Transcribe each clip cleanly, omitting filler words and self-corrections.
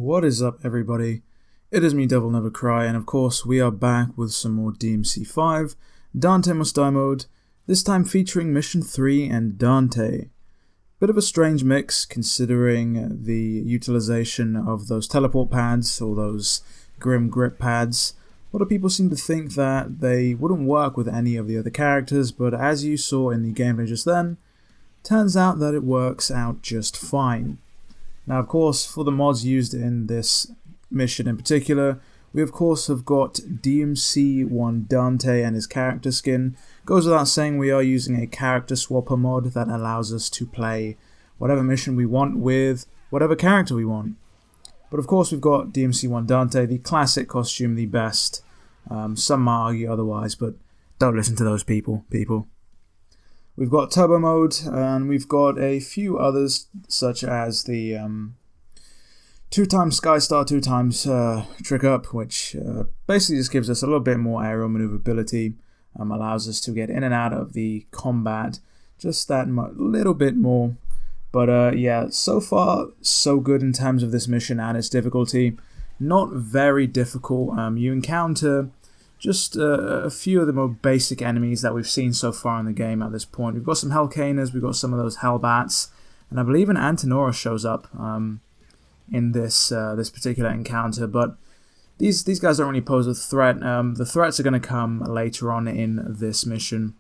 What is up, everybody? It is me, DevilNeverCry, and of course we are back with some more DMC5 Dante Must Die mode, this time featuring Mission 3 and Dante. Bit of a strange mix considering the utilization of those teleport pads or those grim grip pads. A lot of people seem to think that they wouldn't work with any of the other characters, but as you saw in the gameplay just then, turns out that it works out just fine. Now, of course, for the mods used in this mission in particular, we of course have got DMC1 Dante and his character skin. Goes without saying we are using a character swapper mod that allows us to play whatever mission we want with whatever character we want. But of course we've got DMC1 Dante, the classic costume, the best. Some might argue otherwise, but don't listen to those people. We've got turbo mode, and we've got a few others, such as the 2x Skystar, 2x Trick Up, which basically just gives us a little bit more aerial maneuverability, allows us to get in and out of the combat just that little bit more. But yeah, so far so good in terms of this mission and its difficulty. Not very difficult. You encounter just a few of the more basic enemies that we've seen so far in the game at this point. We've got some Hellcaners, we've got some of those Hellbats, and I believe an Antenora shows up in this particular encounter. But these guys don't really pose a threat. The threats are going to come later on in this mission.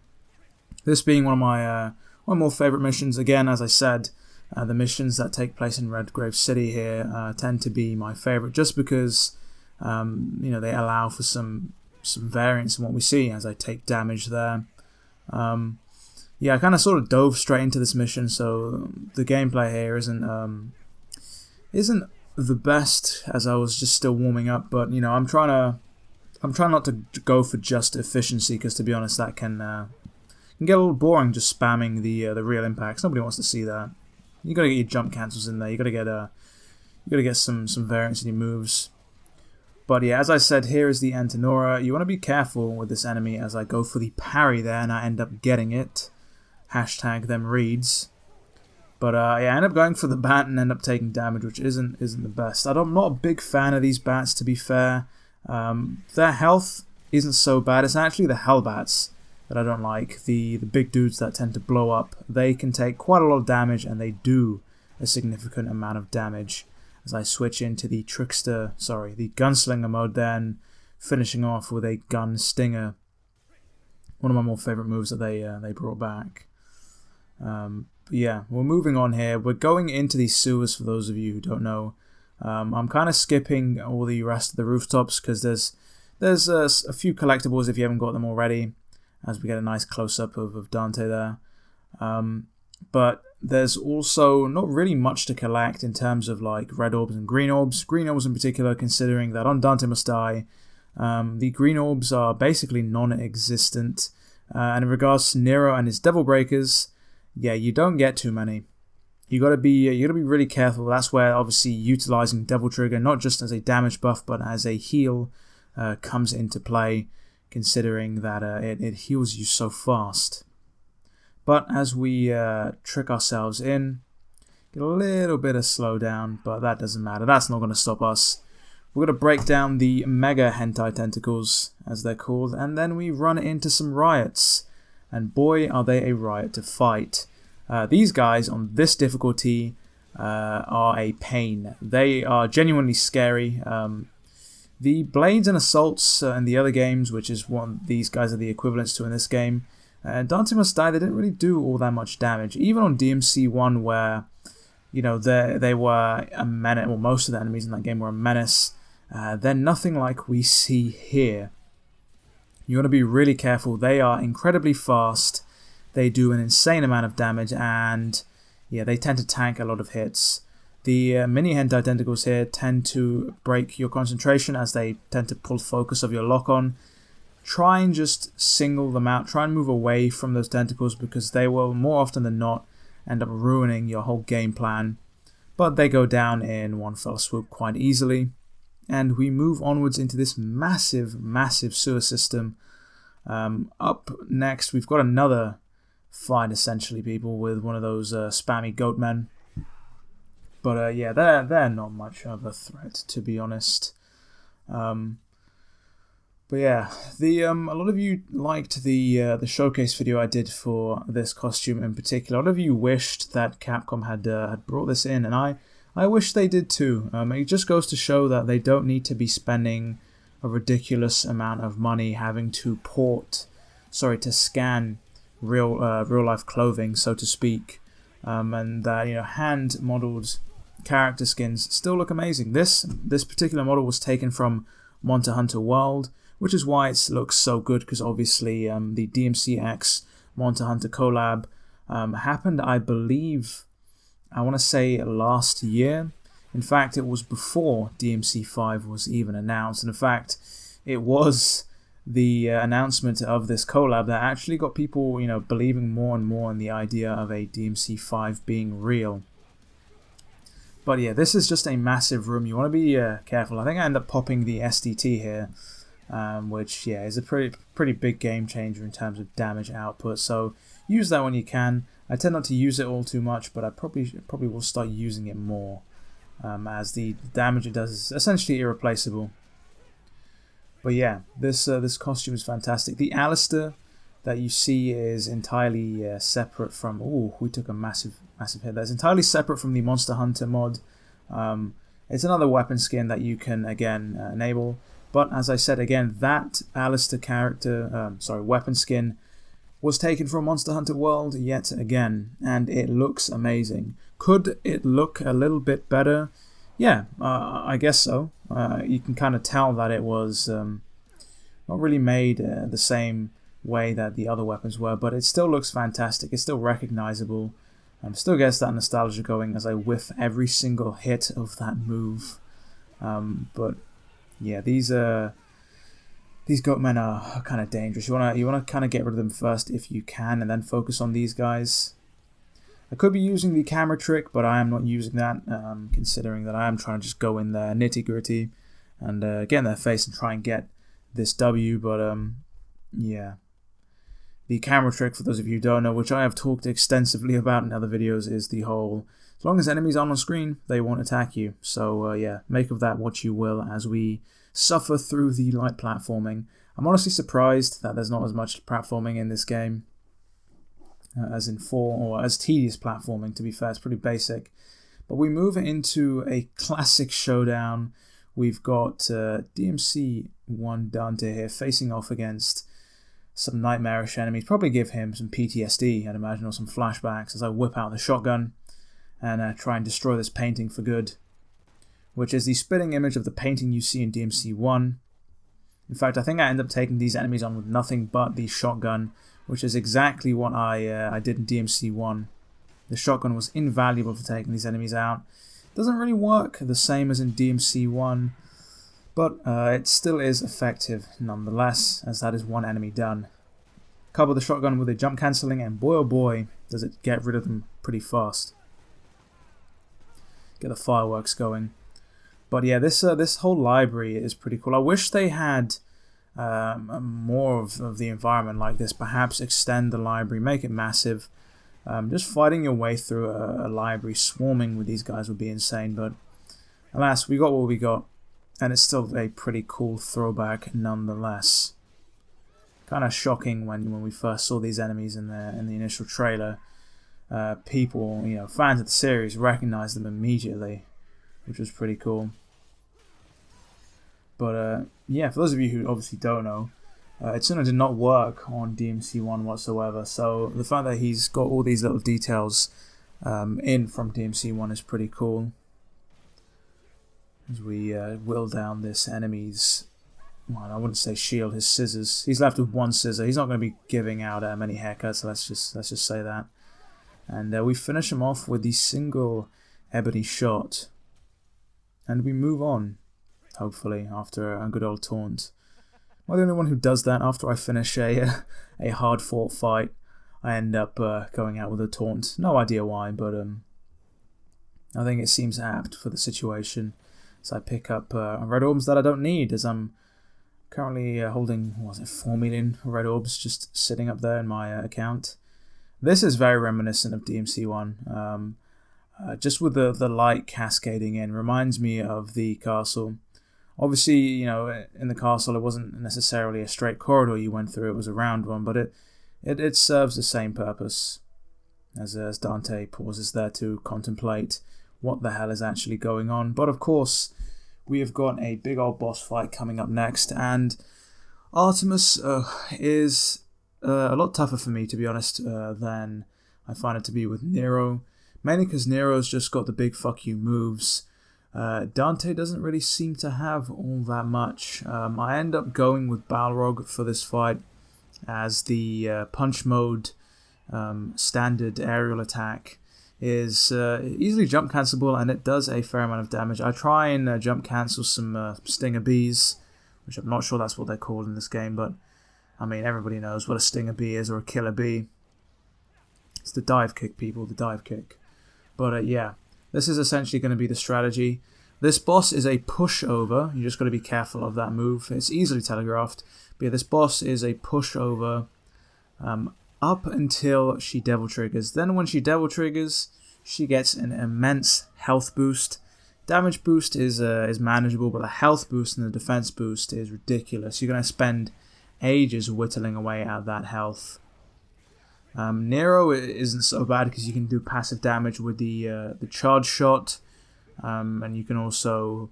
This being one of my more favorite missions. Again, as I said, the missions that take place in Redgrave City here tend to be my favorite, just because they allow for some variance in what we see as I take damage there. Yeah, I kind of sort of dove straight into this mission, so the gameplay here isn't the best, as I was just still warming up. But I'm trying not to go for just efficiency, because to be honest, that can get a little boring just spamming the real impacts. Nobody wants to see that. You gotta get your jump cancels in there. You gotta get some variance in your moves. But yeah, as I said, here is the Antenora. You want to be careful with this enemy, as I go for the parry there and I end up getting it. Hashtag them reads. But yeah, I end up going for the bat and end up taking damage, which isn't the best. I'm not a big fan of these bats, to be fair. Their health isn't so bad. It's actually the Hellbats that I don't like. The big dudes that tend to blow up. They can take quite a lot of damage, and they do a significant amount of damage. As I switch into the Gunslinger mode, then finishing off with a Gun Stinger. One of my more favorite moves that they brought back. But yeah, we're moving on here. We're going into these sewers, for those of you who don't know. I'm kind of skipping all the rest of the rooftops, because there's a few collectibles if you haven't got them already, as we get a nice close-up of Dante there. But there's also not really much to collect in terms of like red orbs and green orbs. Green orbs in particular, considering that on Dante Must Die, the green orbs are basically non-existent. And in regards to Nero and his Devil Breakers, yeah, you don't get too many. You gotta be really careful. That's where obviously utilizing Devil Trigger, not just as a damage buff but as a heal, comes into play, considering that it heals you so fast. But as we trick ourselves in, get a little bit of slowdown, but that doesn't matter. That's not going to stop us. We're going to break down the Mega Hentai Tentacles, as they're called, and then we run into some riots. And boy, are they a riot to fight. These guys on this difficulty are a pain. They are genuinely scary. The Blades and Assaults in the other games, which is what these guys are the equivalents to in this game, Dante Must Die, they didn't really do all that much damage. Even on DMC1, where they were a menace, well, most of the enemies in that game were a menace. They're nothing like we see here. You want to be really careful. They are incredibly fast. They do an insane amount of damage, and yeah, they tend to tank a lot of hits. The mini hentai tentacles here tend to break your concentration, as they tend to pull focus of your lock-on. Try and just single them out. Try and move away from those tentacles, because they will, more often than not, end up ruining your whole game plan. But they go down in one fell swoop quite easily. And we move onwards into this massive sewer system. Up next, we've got another fight, essentially, people, with one of those spammy goat men. But yeah, they're not much of a threat, to be honest. But yeah, a lot of you liked the showcase video I did for this costume in particular. A lot of you wished that Capcom had brought this in, and I wish they did too. It just goes to show that they don't need to be spending a ridiculous amount of money having to scan real life clothing, so to speak, and that hand modeled character skins still look amazing. This particular model was taken from Monster Hunter World, which is why it looks so good, because obviously the DMCX Monster Hunter collab happened, I believe, I want to say last year. In fact, it was before DMC5 was even announced, and in fact, it was the announcement of this collab that actually got people, believing more and more in the idea of a DMC5 being real. But yeah, this is just a massive room. You want to be careful. I think I end up popping the SDT here, which is a pretty big game changer in terms of damage output. So use that when you can. I tend not to use it all too much, but I probably will start using it more, as the damage it does is essentially irreplaceable. But yeah, this costume is fantastic. The Alistair that you see is entirely separate from... Ooh, we took a massive hit. That's entirely separate from the Monster Hunter mod. It's another weapon skin that you can, again, enable. But as I said, again, that Alistair weapon skin was taken from Monster Hunter World yet again, and it looks amazing. Could it look a little bit better? Yeah, I guess so. You can kind of tell that it was not really made the same way that the other weapons were, but it still looks fantastic. It's still recognizable. Still gets that nostalgia going as I whiff every single hit of that move. But yeah, these goatmen are kind of dangerous. You wanna kind of get rid of them first if you can, and then focus on these guys. I could be using the camera trick, but I am not using that, considering that I am trying to just go in there nitty gritty and get in their face and try and get this W. But yeah. The camera trick, for those of you who don't know, which I have talked extensively about in other videos, is the whole, as long as enemies aren't on screen, they won't attack you. So yeah, make of that what you will as we suffer through the light platforming. I'm honestly surprised that there's not as much platforming in this game as in 4, or as tedious platforming, to be fair. It's pretty basic. But we move into a classic showdown. We've got DMC1 Dante here facing off against some nightmarish enemies. Probably give him some PTSD, I'd imagine, or some flashbacks, as I whip out the shotgun and try and destroy this painting for good, which is the spitting image of the painting you see in DMC1. In fact, I think I end up taking these enemies on with nothing but the shotgun, which is exactly what I did in DMC1. The shotgun was invaluable for taking these enemies out. Doesn't really work the same as in DMC1, but it still is effective nonetheless, as that is one enemy done. Couple the shotgun with a jump cancelling, and boy oh boy, does it get rid of them pretty fast. Get the fireworks going. But yeah, this whole library is pretty cool. I wish they had more of the environment like this. Perhaps extend the library, make it massive. Just fighting your way through a library swarming with these guys would be insane. But alas, we got what we got. And it's still a pretty cool throwback nonetheless. Kind of shocking when we first saw these enemies in the initial trailer. People, fans of the series recognized them immediately, which was pretty cool. But yeah, for those of you who obviously don't know, Itsuna did not work on DMC1 whatsoever. So the fact that he's got all these little details in from DMC1 is pretty cool. As we whittle down this enemy's, well, I wouldn't say shield, his scissors. He's left with one scissor. He's not going to be giving out many haircuts. Let's just say that. And we finish him off with the single ebony shot, and we move on. Hopefully, after a good old taunt. I'm the only one who does that. After I finish a hard-fought fight, I end up going out with a taunt. No idea why, but I think it seems apt for the situation. So I pick up red orbs that I don't need, as I'm currently holding, 4 million red orbs just sitting up there in my account. This is very reminiscent of DMC1. just with the light cascading in, reminds me of the castle. Obviously, you know, in the castle it wasn't necessarily a straight corridor you went through, it was a round one, but it serves the same purpose as Dante pauses there to contemplate what the hell is actually going on. But of course, we have got a big old boss fight coming up next, and Artemis is a lot tougher for me, to be honest, than I find it to be with Nero. Mainly because Nero's just got the big fuck you moves. Dante doesn't really seem to have all that much. I end up going with Balrog for this fight, as the punch mode standard aerial attack is easily jump cancelable, and it does a fair amount of damage. I try and jump cancel some Stinger Bees, which I'm not sure that's what they're called in this game, but I mean, everybody knows what a Stinger Bee is, or a Killer Bee. It's the dive kick, people, the dive kick. But yeah, this is essentially going to be the strategy. This boss is a pushover. You just got to be careful of that move. It's easily telegraphed. But yeah, this boss is a pushover up until she devil triggers. Then when she devil triggers, she gets an immense health boost. Damage boost is manageable, but the health boost and the defense boost is ridiculous. You're going to spend ages whittling away at that health. Nero isn't so bad because you can do passive damage with the charge shot, and you can also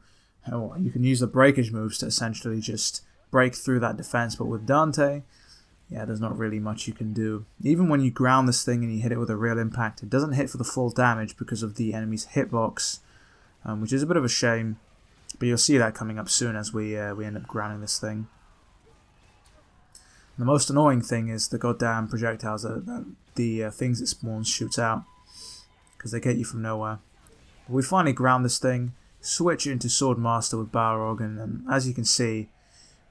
you can use the breakage moves to essentially just break through that defense. But with Dante, yeah, there's not really much you can do. Even when you ground this thing and you hit it with a real impact, it doesn't hit for the full damage because of the enemy's hitbox, which is a bit of a shame. But you'll see that coming up soon as we end up grounding this thing. The most annoying thing is the goddamn projectiles that the things it spawns shoots out, because they get you from nowhere. But we finally ground this thing, switch it into Sword Master with Balrog, and as you can see,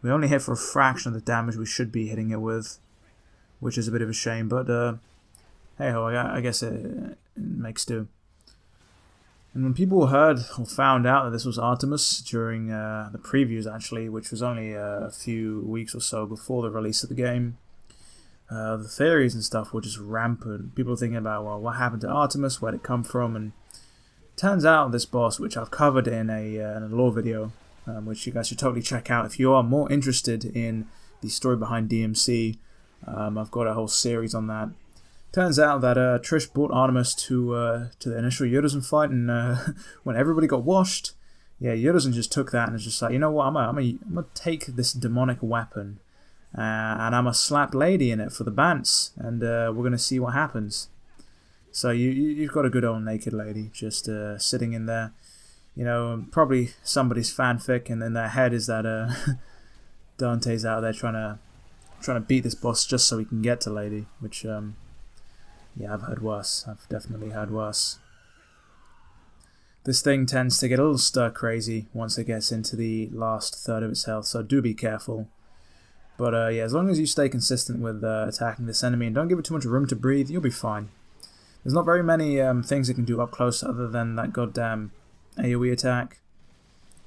we only hit for a fraction of the damage we should be hitting it with, which is a bit of a shame, but hey ho, I guess it makes do. And when people heard or found out that this was Artemis during the previews, actually, which was only a few weeks or so before the release of the game, the theories and stuff were just rampant. People were thinking about, well, what happened to Artemis? Where'd it come from? And it turns out this boss, which I've covered in a lore video, which you guys should totally check out if you are more interested in the story behind DMC. I've got a whole series on that. Turns out that Trish brought Artemis to the initial Yodazen fight, and when everybody got washed, yeah, Yodazen just took that and was just like, you know what, I'm gonna take this demonic weapon and I'm gonna slap Lady in it for the Bants, and we're gonna see what happens. So you've got a good old naked lady just sitting in there, you know, probably somebody's fanfic, and in their head is that Dante's out there trying to beat this boss just so he can get to Lady, which yeah, I've heard worse. I've definitely heard worse. This thing tends to get a little stir crazy once it gets into the last third of its health, so do be careful. But yeah, as long as you stay consistent with attacking this enemy and don't give it too much room to breathe, you'll be fine. There's not very many things it can do up close other than that goddamn AoE attack.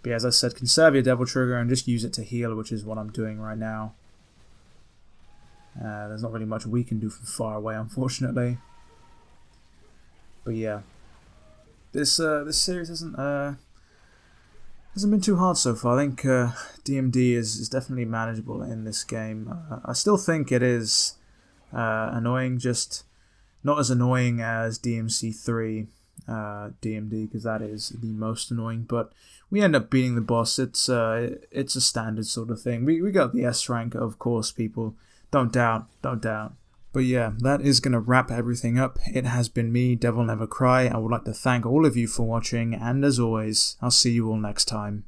But yeah, as I said, conserve your Devil Trigger and just use it to heal, which is what I'm doing right now. There's not really much we can do from far away, unfortunately. But yeah, this series hasn't been too hard so far. I think DMD is definitely manageable in this game. I still think it is annoying, just not as annoying as DMC3 DMD, because that is the most annoying. But we end up beating the boss. It's a standard sort of thing. We got the S rank, of course, people. Don't doubt, don't doubt. But yeah, that is going to wrap everything up. It has been me, DevilNeverCry. I would like to thank all of you for watching, and as always, I'll see you all next time.